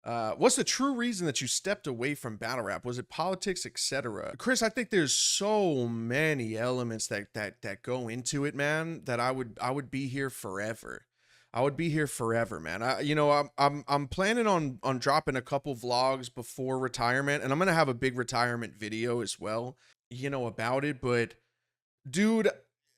What's the true reason that you stepped away from battle rap? Was it politics, etc.? Chris, I think there's so many elements that go into it, man, that I would be here forever. I would be here forever, man. I'm planning on dropping a couple vlogs before retirement, and I'm gonna have a big retirement video as well, about it. But dude,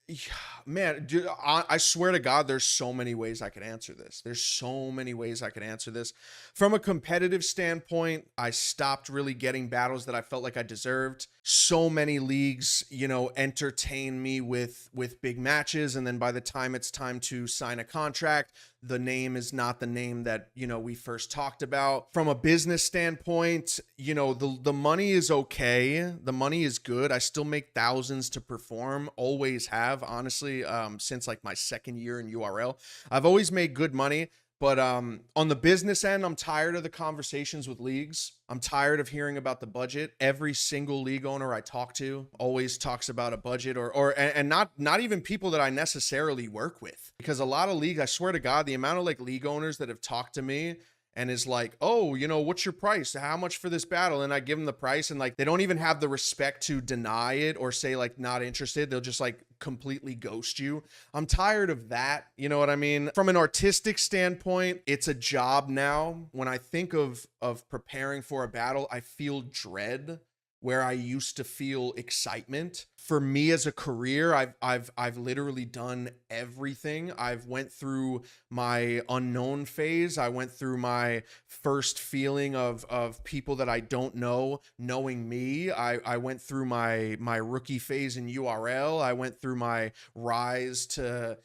yeah, man, dude, I swear to God, there's so many ways I could answer this. There's so many ways I could answer this. From a competitive standpoint, I stopped really getting battles that I felt like I deserved. So many leagues, entertain me with big matches, and then by the time it's time to sign a contract, the name is not the name that we first talked about. From a business standpoint, the money is okay, the money is good. I still make thousands to perform, always have, honestly, since like my second year in URL. I've always made good money. But on the business end, I'm tired of the conversations with leagues. I'm tired of hearing about the budget. Every single league owner I talk to always talks about a budget, and not even people that I necessarily work with. Because a lot of leagues, I swear to God, the amount of like league owners that have talked to me and is like, oh, what's your price? How much for this battle? And I give them the price, and like they don't even have the respect to deny it or say like not interested. They'll just like completely ghost you. I'm tired of that. You know what I mean? From an artistic standpoint, it's a job now. When I think of preparing for a battle, I feel dread where I used to feel excitement. For me as a career, I've literally done everything. I've went through my unknown phase. I went through my first feeling of people that I don't know knowing me. I went through my rookie phase in URL. I went through my rise to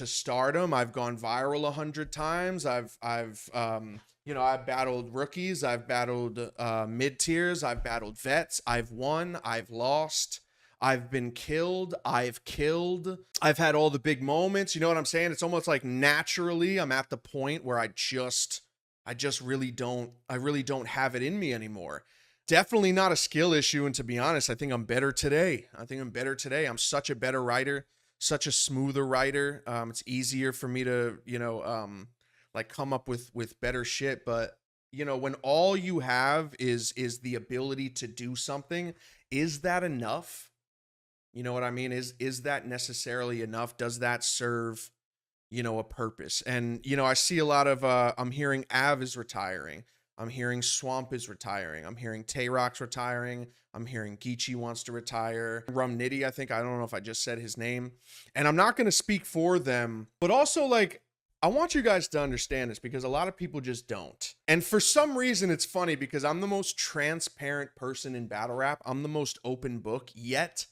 stardom. I've gone viral 100 times. I've battled rookies. I've battled mid tiers. I've battled vets. I've won. I've lost. I've been killed. I've killed. I've had all the big moments. You know what I'm saying? It's almost like naturally I'm at the point where I really don't have it in me anymore. Definitely not a skill issue. And to be honest, I think I'm better today. I'm such a better writer, such a smoother writer. It's easier for me to, like come up with better shit. But when all you have is the ability to do something, is that enough? You know what I mean? Is that necessarily enough? Does that serve a purpose? And I see a lot of I'm hearing Av is retiring, I'm hearing Swamp is retiring, I'm hearing Tay-Rock's retiring, I'm hearing Geechee wants to retire, Rum Nitty, I don't know if I just said his name, and I'm not going to speak for them, but also like I want you guys to understand this because a lot of people just don't. And for some reason, it's funny because I'm the most transparent person in battle rap. I'm the most open book, yet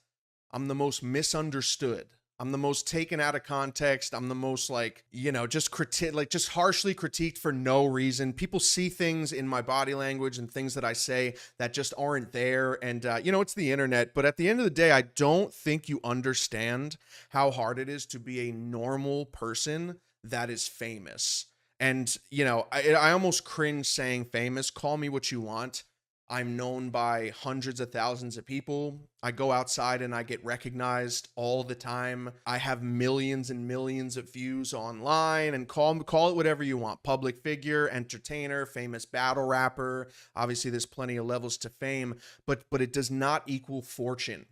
I'm the most misunderstood. I'm the most taken out of context. I'm the most just harshly critiqued for no reason. People see things in my body language and things that I say that just aren't there. And, it's the internet. But at the end of the day, I don't think you understand how hard it is to be a normal person that is famous. And, I almost cringe saying famous. Call me what you want. I'm known by hundreds of thousands of people. I go outside and I get recognized all the time. I have millions and millions of views online, and call it whatever you want. Public figure, entertainer, famous battle rapper. Obviously, there's plenty of levels to fame, but it does not equal fortune.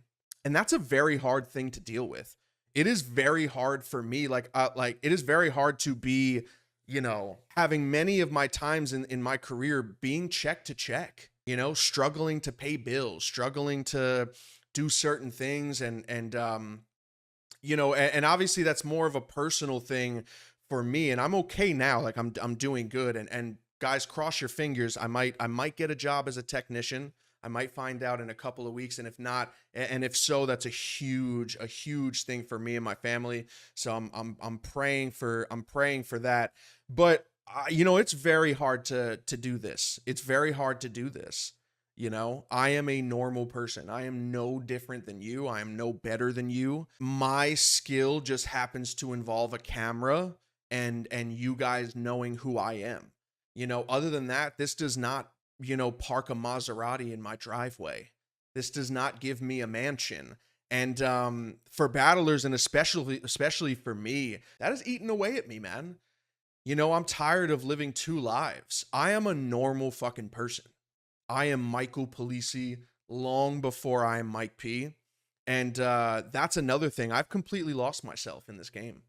And that's a very hard thing to deal with. It is very hard for me. It is very hard to be, having many of my times in my career being check to check. Struggling to pay bills, struggling to do certain things. And obviously that's more of a personal thing for me. And I'm okay now. Like I'm doing good. And guys, cross your fingers. I might get a job as a technician. I might find out in a couple of weeks. And if not, and if so, that's a huge thing for me and my family. So I'm praying for that. But it's very hard to do this. It's very hard to do this. I am a normal person. I am no different than you. I am no better than you. My skill just happens to involve a camera and you guys knowing who I am. Other than that, this does not, park a Maserati in my driveway. This does not give me a mansion. And for battlers, and especially for me, that is eating away at me, man. You know, I'm tired of living two lives. I am a normal fucking person. I am Michael Polisi long before I am Mike P. And that's another thing. I've completely lost myself in this game.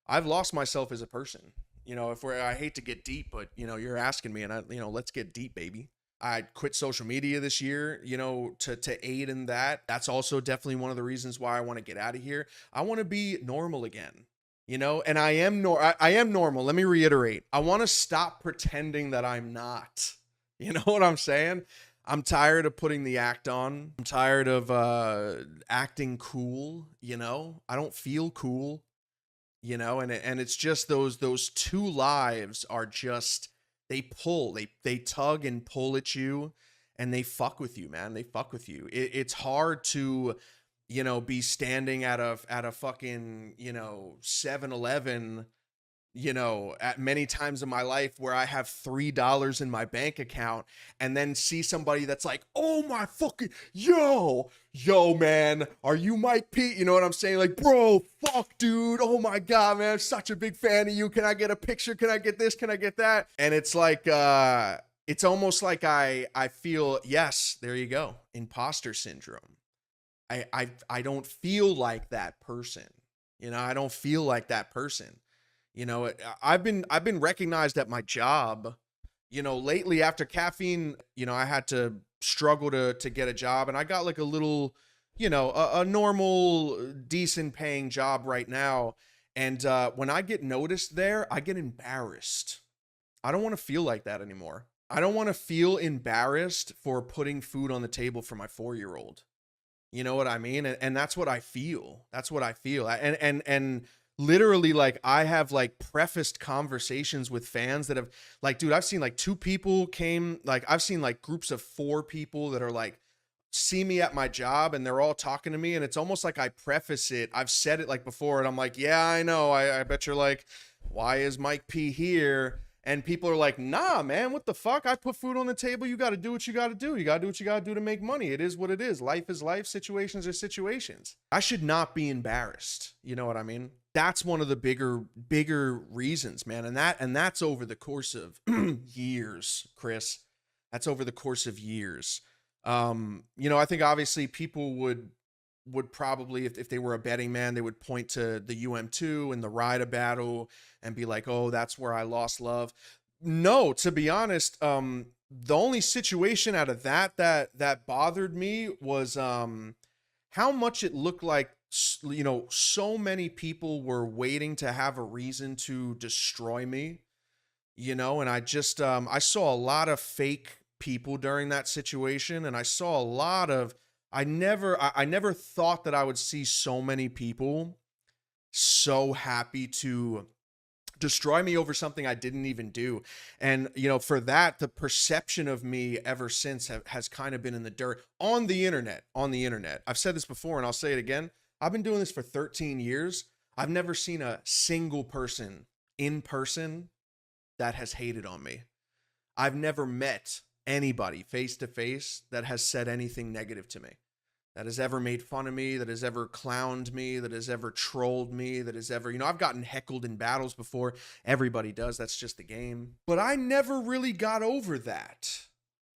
I've lost myself as a person. You know, I hate to get deep, but you know, you're asking me, and let's get deep, baby. I quit social media this year, you know, to aid in that. That's also definitely one of the reasons why I want to get out of here. I want to be normal again, you know, and I am normal. Let me reiterate. I want to stop pretending that I'm not. You know what I'm saying? I'm tired of putting the act on. I'm tired of acting cool, you know? I don't feel cool, you know, and it's just those two lives are just they tug and pull at you, and they fuck with you, man. They fuck with you. It's hard to, you know, be standing at a fucking, you know, 7-Eleven, you know, at many times in my life where I have $3 in my bank account, and then see somebody that's like, oh my fucking, yo, man, are you Mike Pete? You know what I'm saying? Like, bro, fuck, dude. Oh my God, man, I'm such a big fan of you. Can I get a picture? Can I get this? Can I get that? And it's like, it's almost like I feel, yes, there you go. Imposter syndrome. I don't feel like that person. You know, I don't feel like that person. You know, I've been recognized at my job, you know, lately after caffeine. You know, I had to struggle to get a job, and I got like a little, you know, a normal, decent paying job right now. And when I get noticed there, I get embarrassed. I don't want to feel like that anymore. I don't want to feel embarrassed for putting food on the table for my 4-year-old. You know what I mean? And that's what I feel. That's what I feel. And literally, like, I have like prefaced conversations with fans that have, like, dude, I've seen like 2 people came, like I've seen like groups of 4 people that are like, see me at my job, and they're all talking to me, and it's almost like I preface it. I've said it like before, and I'm like, yeah, I know. I bet you're like, why is Mike P here? And people are like, nah, man, what the fuck? I put food on the table. You got to do what you got to do. You got to do what you got to do to make money. It is what it is. Life is life. Situations are situations. I should not be embarrassed. You know what I mean? That's one of the bigger reasons, man. And that's over the course of years, Chris. That's over the course of years. You know, I think obviously people would probably, if they were a betting man, they would point to the UM2 and the Ryder battle and be like, oh, that's where I lost love. No, to be honest, the only situation out of that bothered me was how much it looked like, you know, so many people were waiting to have a reason to destroy me, you know. And I just I saw a lot of fake people during that situation, and I saw a lot of, I never thought that I would see so many people so happy to destroy me over something I didn't even do. And, you know, for that, the perception of me ever since has kind of been in the dirt on the internet. I've said this before, and I'll say it again. I've been doing this for 13 years. I've never seen a single person in person that has hated on me. I've never met anybody face to face that has said anything negative to me, that has ever made fun of me, that has ever clowned me, that has ever trolled me, that has ever, you know, I've gotten heckled in battles before. Everybody does. That's just the game. But I never really got over that.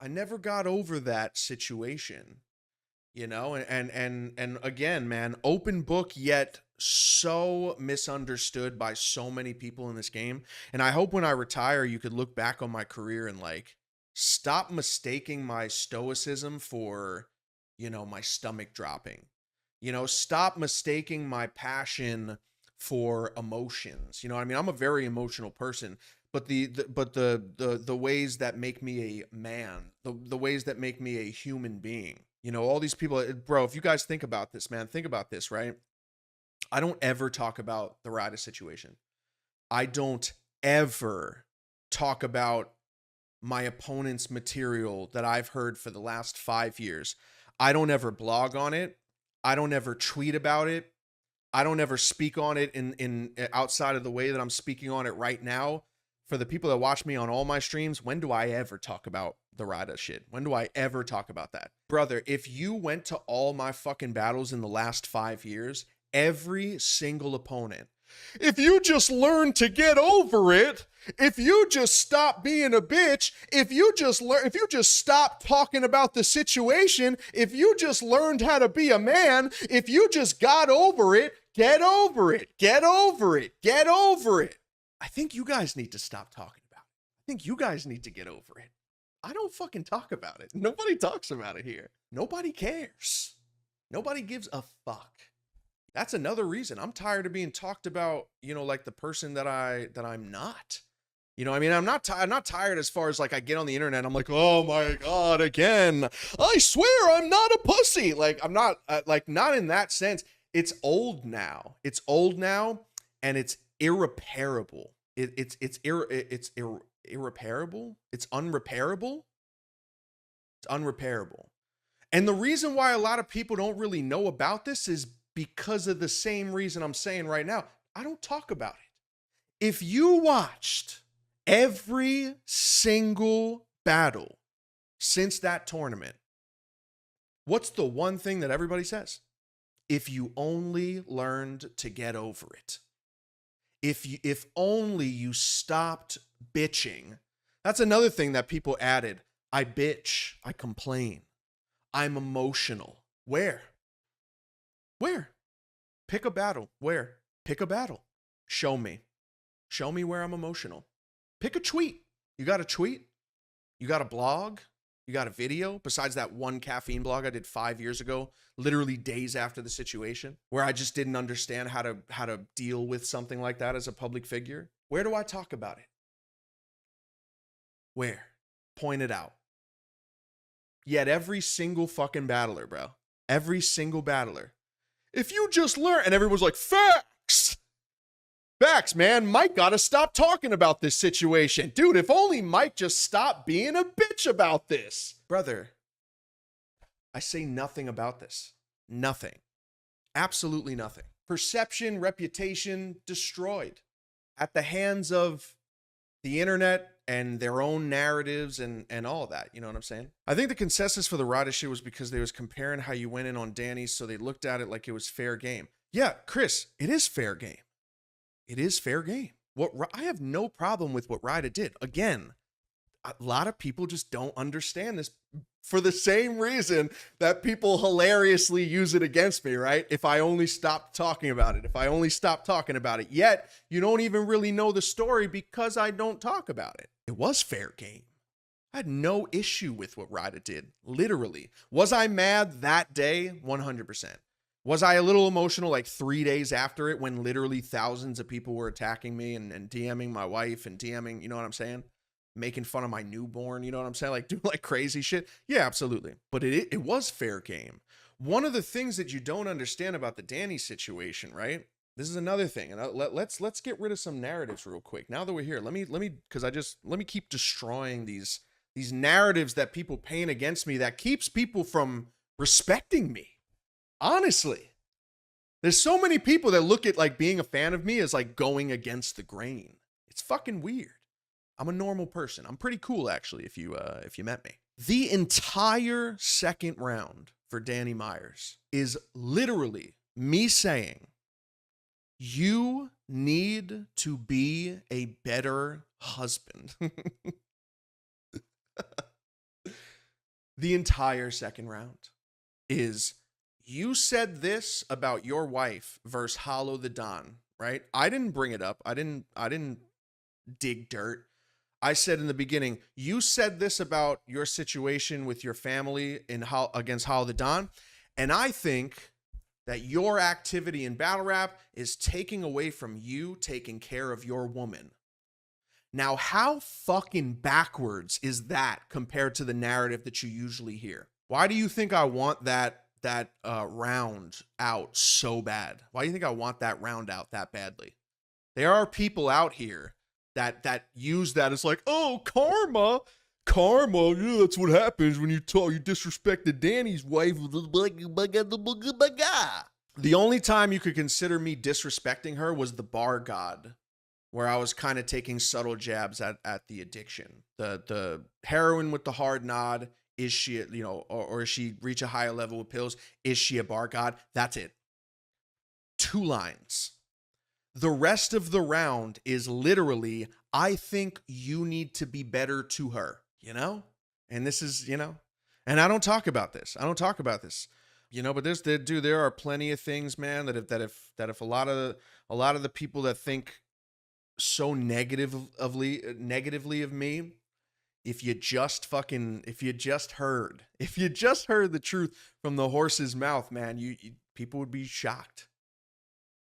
I never got over that situation, you know. And again, man, open book, yet so misunderstood by so many people in this game. And I hope when I retire, you could look back on my career and like, stop mistaking my stoicism for, you know, my stomach dropping. You know, stop mistaking my passion for emotions. You know what I mean? I'm a very emotional person, but the ways that make me a man, the ways that make me a human being. You know, all these people, bro, if you guys think about this, man, think about this, right? I don't ever talk about the Ryder situation. I don't ever talk about my opponent's material that I've heard for the last 5 years. I don't ever blog on it. I don't ever tweet about it. I don't ever speak on it in outside of the way that I'm speaking on it right now. For the people that watch me on all my streams, when do I ever talk about the Ryder shit? When do I ever talk about that? Brother, if you went to all my fucking battles in the last 5 years, every single opponent If you just learn to get over it, if you just stop being a bitch, if you just stop talking about the situation, if you just learned how to be a man, if you just got over it, get over it, get over it, get over it. I think you guys need to stop talking about it. I think you guys need to get over it. I don't fucking talk about it. Nobody talks about it here. Nobody cares. Nobody gives a fuck. That's another reason I'm tired of being talked about, you know, like the person that I'm not. You know, I mean, I'm not tired as far as like I get on the internet, I'm like, oh my God, again, I swear I'm not a pussy. Like, I'm not like, not in that sense. It's old now. It's old now, and it's irreparable. It's irreparable. It's unrepairable. It's unrepairable. And the reason why a lot of people don't really know about this is because of the same reason I'm saying right now. I don't talk about it. If you watched every single battle since that tournament, what's the one thing that everybody says? If you only learned to get over it. If only you stopped bitching. That's another thing that people added. I bitch, I complain, I'm emotional. Where? Pick a battle. Where? Pick a battle. Show me. Show me where I'm emotional. Pick a tweet. You got a tweet? You got a blog? You got a video? Besides that one caffeine blog I did 5 years ago, literally days after the situation, where I just didn't understand how to deal with something like that as a public figure. Where do I talk about it? Where? Point it out. Yet every single fucking battler, bro. Every single battler. If you just learn, and everyone's like, facts. Facts, man. Mike gotta stop talking about this situation. Dude, if only Mike just stopped being a bitch about this. Brother, I say nothing about this. Nothing. Absolutely nothing. Perception, reputation destroyed at the hands of the internet and their own narratives and all of that. You know what I'm saying? I think the consensus for the Ryder shit was because they was comparing how you went in on Danny, so they looked at it like it was fair game. Yeah, Chris, it is fair game. It is fair game. I have no problem with what Ryder did. Again, a lot of people just don't understand this for the same reason that people hilariously use it against me, right? If I only stopped talking about it, if I only stopped talking about it, yet you don't even really know the story because I don't talk about it. It was fair game. I had no issue with what Ryder did, literally. Was I mad that day? 100%. Was I a little emotional like 3 days after it when literally thousands of people were attacking me and DMing my wife and DMing, you know what I'm saying? Making fun of my newborn, you know what I'm saying? Like doing like crazy shit. Yeah, absolutely. But it was fair game. One of the things that you don't understand about the Danny situation, right? This is another thing. And let's get rid of some narratives real quick. Now that we're here, let me keep destroying these narratives that people paint against me that keeps people from respecting me. Honestly, there's so many people that look at like being a fan of me as like going against the grain. It's fucking weird. I'm a normal person. I'm pretty cool, actually, if you met me. The entire second round for Danny Myers is literally me saying, you need to be a better husband. The entire second round is, you said this about your wife versus Hollow the Don, right? I didn't bring it up. I didn't dig dirt. I said in the beginning, you said this about your situation with your family against Hollow the Don, and I think that your activity in battle rap is taking away from you taking care of your woman. Now, how fucking backwards is that compared to the narrative that you usually hear? Why do you think I want that round out so bad? Why do you think I want that round out that badly? There are people out here that use that as like, oh, karma, yeah, that's what happens when you disrespected Danny's wife. The only time you could consider me disrespecting her was the bar god, where I was kind of taking subtle jabs at the addiction. The heroin with the hard nod. Is she, you know, or is she reach a higher level with pills? Is she a bar god? That's it. 2 lines. The rest of the round is literally, I think you need to be better to her, you know? And this is, and I don't talk about this. I don't talk about this. But there are plenty of things, man, that if a lot of the people that think so negatively of me, if you just heard the truth from the horse's mouth, man, people would be shocked.